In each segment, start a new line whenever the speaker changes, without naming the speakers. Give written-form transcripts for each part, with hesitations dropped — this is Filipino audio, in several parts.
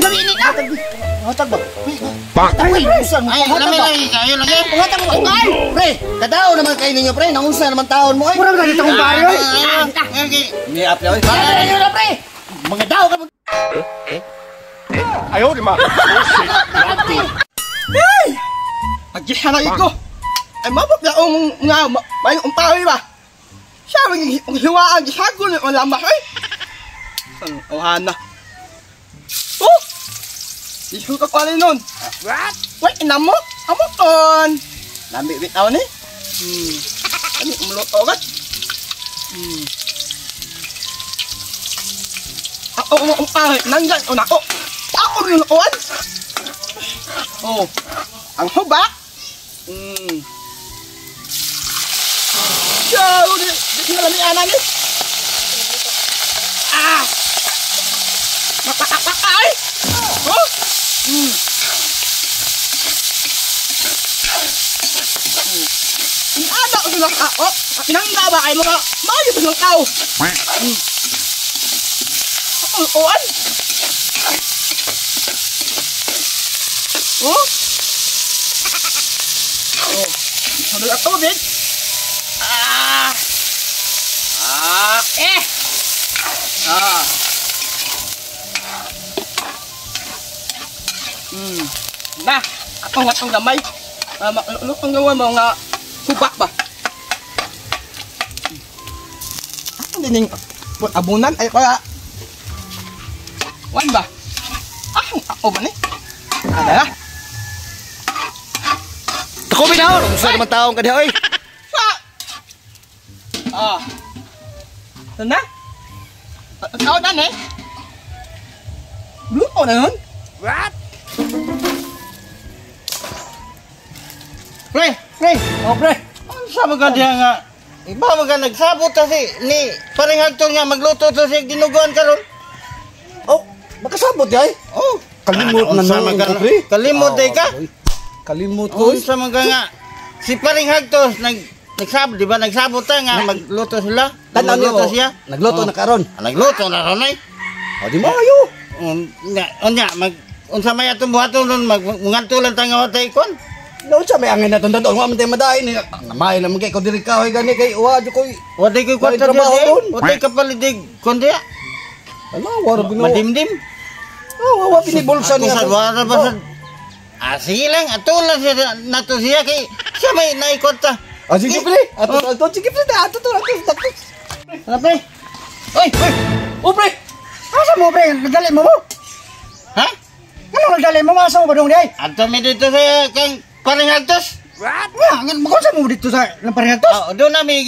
Sabi ini na.
Hatag ba?
Ay, lami lagi kayo lagi.
Hatag mo. Pre, kadao naman kayo ninyo pre. Nangunsa naman taon mo ay.
Mura na dito kong pare oy.
Ni ap oy.
Para niyo na pre.
Mga dao ka.
Ayaw di ma.
Ay! Pagkihanay ko. Ay mabot na nga may umpawi ba? Siya ang hiwaan gisago ni lamas ay. San ohana. Oh! Isu ka pala nun. What? Wait, inamo? Amo on. Lambi bitaw ni. Ano umluto agad? Ako nanggan o nako. Ako rin on. Oh. Ang huba. Jauh di ngalami anak ni. Ah. Mapak-pakai. Oh. Ada udah oh, pinangga ba ay mga mayo ba ng tao? On. Oh. Oh. Sambil ako din. Ah. Nah, atong gamay. Lutong gawa mo nga hubak ba? Ang dining abunan ay kaya wan ba? Ako ba ni? Ada.
Ako binaw. Nangunsa naman taon ka diha oy.
Sana? Tao na eh? Luto na yun?
What?
Pre. Oh pre. Sa mga diha nga. Iba mga nagsabot kasi ni paring hagtong nga magluto to siya dinuguan karon. Oh, makasabot ay? Oh. Kalimot na naman ka pre. Kalimot day ka? Kalimot ko. Sa mga nga si paring hagtos nagsabot, di ba? Nagsabot nga magluto sila. Nagluto siya. Nagluto na karon. Nagluto na ron ay. O di mayo. Unya unsa may atong buhaton ron mangantulan ta nga watay kon.
Daw sa may angin na tundon wa man tay madain ni. Namay na magkay ko diri ka hoy gani kay wa jo koy.
Watay koy kwarta diya. Watay kapalidig kon diya.
Ano wa ra bino.
Madimdim.
Oh, wa pinibulsa niya.
Sa wala ba sige lang atulan siya nato siya kay siya may naikot ta.
Sige pre. Ato sige pre ato.
Ano pre? Oy!
Oh pre! Asa mo pre? Nagdali mo mo?
Ha?
Ano nagdali mo? Asa mo ba dong di ay?
Ato mi dito sa kang paring hagtos.
What? Nga, magkon sa mo dito sa lamparing hagtos?
Oh, doon na mi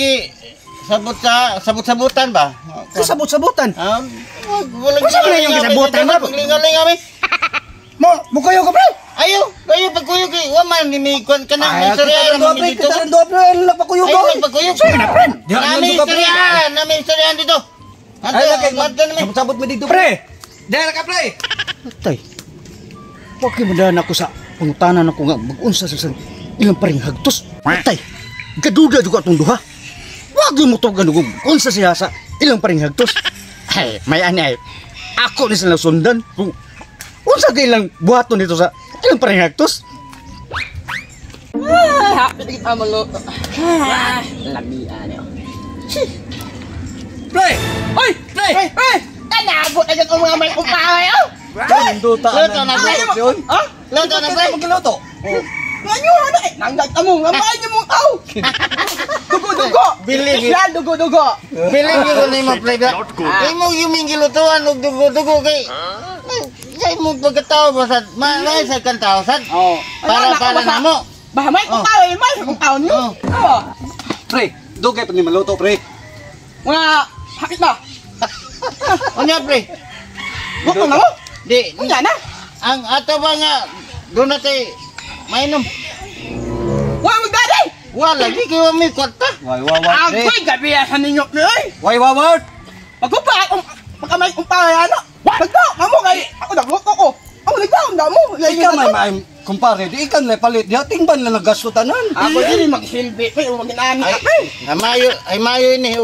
sabot-sabutan ba?
Sa sabot-sabutan?
Walang
kung saan na yung kasabutan mo?
Paglingaling kami.
Bukayo ka pre?
Ayaw pagkuyog eh. Waman, nimikon ka na. May istorya naman dito.
Kita do pre, la pakuyog.
Ayaw, pagkuyog.
Sige na, friend.
Nami istorya dito.
Ay, sabot mo dito pre. Dahil ka pre.
Tay. Huwag kayo madahan ako sa pangutanan ako nga mag-unsa sa ilang paring hagtos. Tay, gaduda juga itong duha. Huwag yung mutugan ako unsa siya sa ilang paring hagtos. Ay, may ani ay. Ako ni sila sundan. Unsa kayo ilang buhaton dito sa ilang paring hagtos. Happy na kita maluto. Lamian yun.
Pre. Oy, pre.
Tanabot na dyan ang mga may umpahay.
Luto na pre.
Luto na pre.
Magluto.
Ganyo na eh. Nanggat ka mo. Ngamain niyo mong tao. Dugo.
Bilig.
Yan, dugo.
Bilig ko na yung pre. Kaya mo yung gilutuan og dugo kay. Kaya mo pagkatao ba sa may sa kantao sad. Para na mo.
Bah may umpahay, may umpahay niyo.
Pre, dugay pag ni maluto pre.
Mga hakit ba?
Unya pre.
Buto na mo?
Di.
Unya na.
Ang ato ba nga doon natin mainom.
Wala mo gani.
Wala lagi kayo may kwarta.
Why pre.
Agoy gabi sa ninyo ni oy.
Why.
Pagkupa pagka may umpahay ano. Pagka amo kay ako nagluto ko. Ako nagdaon da mo.
Ikaw may kumpare, di ikan le palit. Di tingban na nagasto tanan.
Ako dili magsilbi pero maginani ka.
Ay mayo ini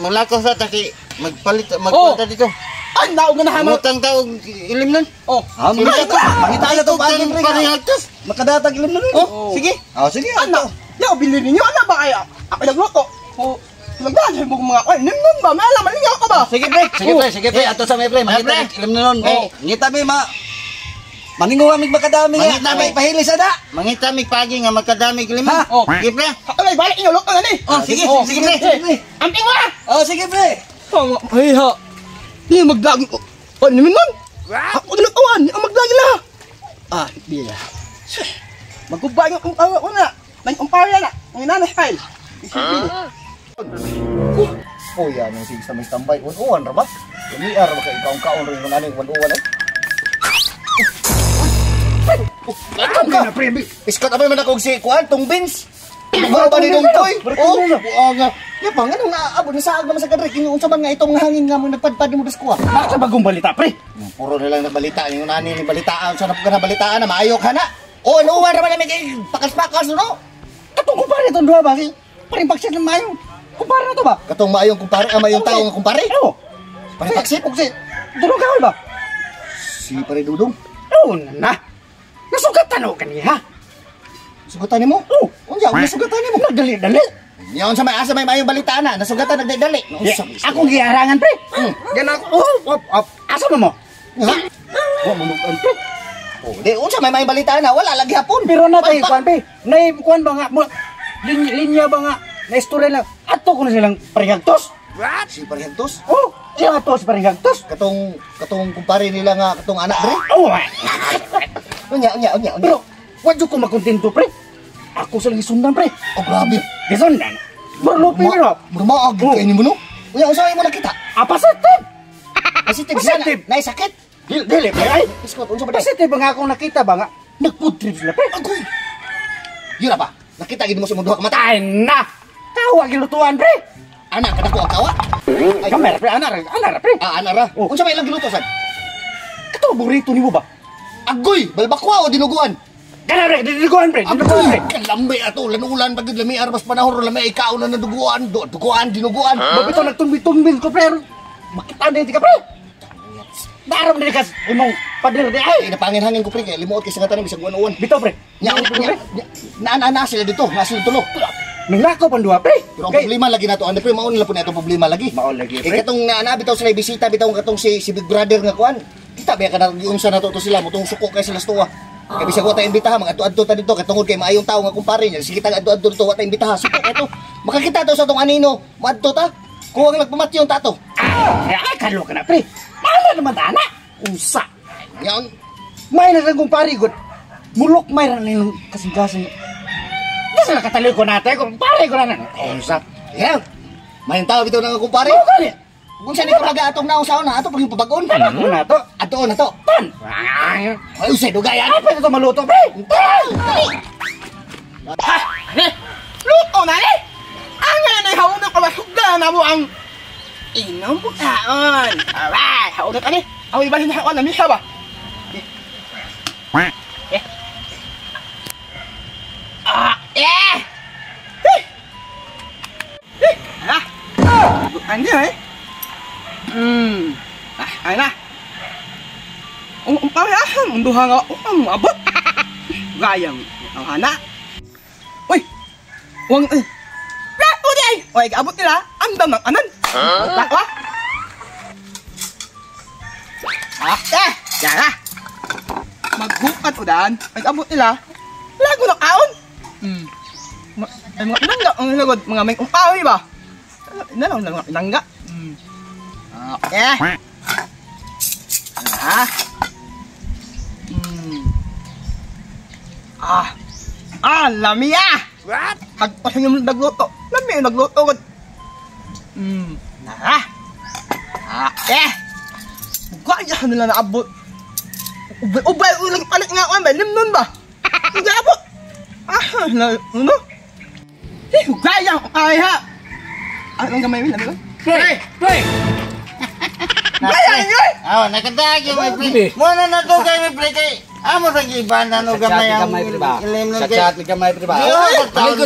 malakaw sa taki magpalit magpunta dito.
Ay, naog na hamal.
Mutang taog ilim nun.
Oh.
Mangita na to bagay pre.
Paring hagtos.
Makadatag ilim na rin.
Oh, sige.
Oh, sige.
Ano? Yaw, bilhin ninyo. Ano ba kaya? Ako nagluto. Oh. Nagdaan mo mga ay, nimnon ba? May alaman ninyo ka ba?
Sige pre.
Sige pre. Ato sa may pre. Mangita
pre.
ilim na nun.
Oh.
Ngita be maningo kami makadami nga.
Mangita may
pahilis ada.
Mangita may pagi nga magkadami ilim.
Ha? Oh.
Sige pre.
Ay, balik inyo luto na ni.
Oh, sige.
Oh,
Sige pre.
Amping mo na.
Oh, sige pre.
Ay ha. Di magdagi ko. Oh, nimnon. Ako nilutuan. Ang magdagi la. Ah, di la. Magkubay ang ko na. May umpaya na. Ang inanay file.
Oh, yan yung sige sa may tambay. Uwan ra ba? Lumiar ba kay ikaw rin kung ano yung uwan eh.
Ano pre?
Iskot abay man ako si kuan tong beans. Mura ba ni dong toy? Oh, buanga. Ya bang ano nga abo ni saag naman sa kadre kini unsa man nga itong hangin nga mo nagpadpad mo das kuha.
Bakit sa bagong balita pre?
Puro na lang nagbalita yung nani ni balitaan sa napag balitaan na maayok ha na. Oh, ano uwan ra man kay pakas-pakas no?
Katong kumpare itong duha ba? Paring pagsit ng mayo. Kumpare na to ba?
Katong maayong kumpare, mayong tao nga kumpare.
Oo.
Pare pagsipok si.
Durong ka ba?
Si pare dudong.
Oo na. Nasugatan ako kaniya.
Sugatan nimo?
Oo.
Unya, sugatan nimo.
Nagdali-dali.
Yaon sa may asa may mayong balitaan na, nasugatan nagdadali.
Ako giharangan pre. Yan ako. Asa mo mo?
Ha? Wa mo nukan pre. Oh, di unsa may mayong balitaan na, wala lagi hapon.
Pero na tayo kuan pre. Nay kuan ba nga linya ba nga na istorya lang. Ato ko na silang parihagtos.
Si Parhentos,
Oh, siya ato si parihagtos.
katong kumpare nila nga katong anak dre.
Oh.
Unya.
Pero wadyo ko makontento pre. Ako sa gisundan pre.
Oh, grabe.
Gisundan. Berlupi pero.
Bermaag kay nimo no. Unya unsa mo nakita?
Apa positive?
Positive
Positive.
sana. Nay sakit.
Dili pre ay.
Iskot unsa ba day?
Positive ba nga akong nakita ba nga? Nagputrip sila pre.
Agoy. Yun na ba? Nakita gid mo sa mundo ka mata.
Ay na. Tawa gilutuan pre.
Anak kada ko ang kawa.
Ay kamera pre ana pre.
Ah, ana ra. Unsa may ilang giluto sad?
Kato burrito nimo ba?
Agoy, balbakwa o dinuguan.
Kana pre, didiguan pre. Didiguan pre.
Kalambay ato, lanulan pag lami armas panahon lami ikaw na naduguan, duguan, dinuguan.
Babito nagtumbi-tumbil ko pre. Makita din ka pre. Daram din kas imong pader di ay.
Ay, napangin hangin ko pre kay limuot kay singatan bisag uwan-uwan.
Bitaw pre.
Na sila dito, na sila tulo.
Nilako pandua pre.
Pero ang problema lagi nato, ano pre, mao nila po na itong problema lagi.
Mao lagi
Kay
pre.
katong naabitaw sila bisita bitaw katong si Big Brother nga kuan. Kita ba ka na giunsa nato to sila mo tong suko kay sila tuwa. Kay bisag wa ta imbitaha mga adto ta dito katungod kay maayong tawo nga kumpare niya. Sige tag adto dito wa ta imbitaha suko kato. Makakita daw sa tong anino, moadto ta. Kuwang nagpamatyon ta to.
Ay kalo ka na pre. Mala naman ana. Usa.
Yang
May na kang kumpare gud. Mulok may ra ning kasing-kasing. Dasa na katali ko natin kumpare ko na. Usa.
yang maayong tawo bitaw nga kumpare.
Mo kani.
Unsa ni kabaga atong naon na ato pag pabagon.
Ano na to?
Ato na to.
Tan.
Ay usay dugayan.
Apa ito maluto pre?
Ha? Ani? Luto na ni? Ang nga na hauna ka ba? Hugda na mo ang inom bukaon. Alright, hauna ka ni. Ang ibalhin na hauna, misa ba? Ha? Ano eh? Ay na. Ang pangyahan, ang duha nga, ang abot. Gayang, ang hana. Uy! Wang, lato di ay! Uy, abot nila, andam ng anan. Lakwa? Yan na. Magbukat udan, abot nila, lago ng kaon. Ay mga inangga, ang hilagod, mga may umpawi ba? Inalaw na mga inangga. Lami ah! What? Hagpas yung nagluto. Lami yung nagluto. Gaya nila naabot. Ubay, ulang palit nga ako. Limnon ba? Hindi abot. Ano? Gaya ang kaya. Anong gamay mo? Ano?
Pre!
Gaya nyo eh!
Nakatagyo may pre. Muna na to kay may pre kay. Amo sa giban na no gamay ang ilim nun kay.
Chat gamay pre ba? Mangin ko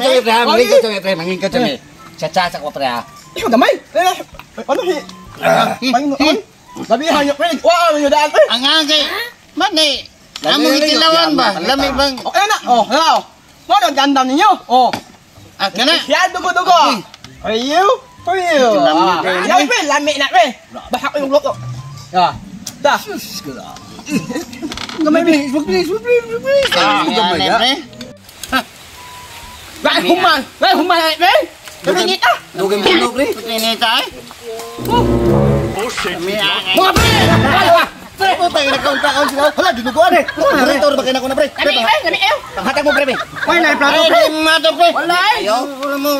to pre, mangin ko to. Chat ko pre ha.
Ikaw gamay! Ano si? Sabihan niyo, pre. Wow, yung daan, pre.
Ang agay. Mani. Among itilawan ba? Lami bang?
Okay na. Oh, hello. Mo ang gandam ninyo. Oh.
At kana.
Siya dugo-dugo. For you. For you. Lami, pre. Lami na, pre. Bahak yung luto. Ya. Dah. Gamay, pre. Please.
Gamay ya.
Lại humay, pre. Kaminit ah.
Dugay mo pre. Kaminit ay. Kami agay.
Mga pre.
Pre, putang ina kaon-kaon sila. Hala, dinuguan eh. Direktor ba kayo na pre?
Lami, pre. Lami, eh.
Panghatag mo pre.
Wala na yung plato,
Ay,
pre.
di mato pre.
Wala eh.
Ayaw. Wala mo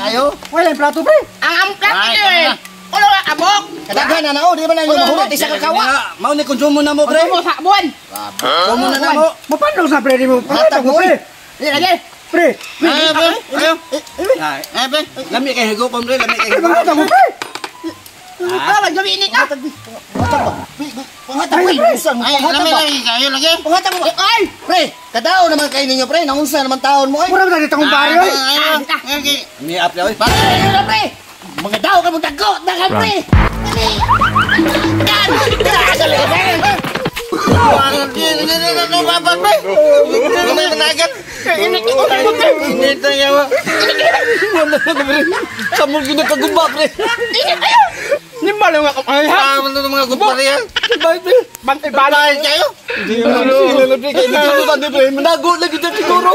Ayo.
Wala yung plato, pre. Ang plato
Ay,
eh. Ulo nga, abok.
Kadaghan na na di ba na yung mahurot isa ka kawa.
Mau ni konsumo na mo
Pre mo sa buwan.
Konsumo na mo.
Mapano sa pre di mo?
Hatag mo pre.
Hindi lagi.
Pre,
Ay, pre. Ayaw. Ay, pre. Lami kay higo pa pre. Lami kay higo.
pangata mo pre.
Tala, gabi init ah.
Panghatag mo. Isang
Ay, lami lagi kayo lagi.
Panghatag mo.
Ay!
Pre, kadao naman kayo ninyo pre. Naunsa naman taon mo ay.
Mura ba dito kong pare oy?
Mi up ya, oy.
Ay, na pre.
Mga daw ka mong tago. Dagan pre.
Yan! Dagal ka pre.
Ano babat pre? Ano menagat? Ini tayo. Wala na pre. Kamu gina kagumba pre.
Nimbal nga kapay ha.
Ano mga gumba yan?
Bye pre. Bantay balay
kayo.
Hindi mo pre. Kaya hindi ko pre. Menago lagi dyan siguro.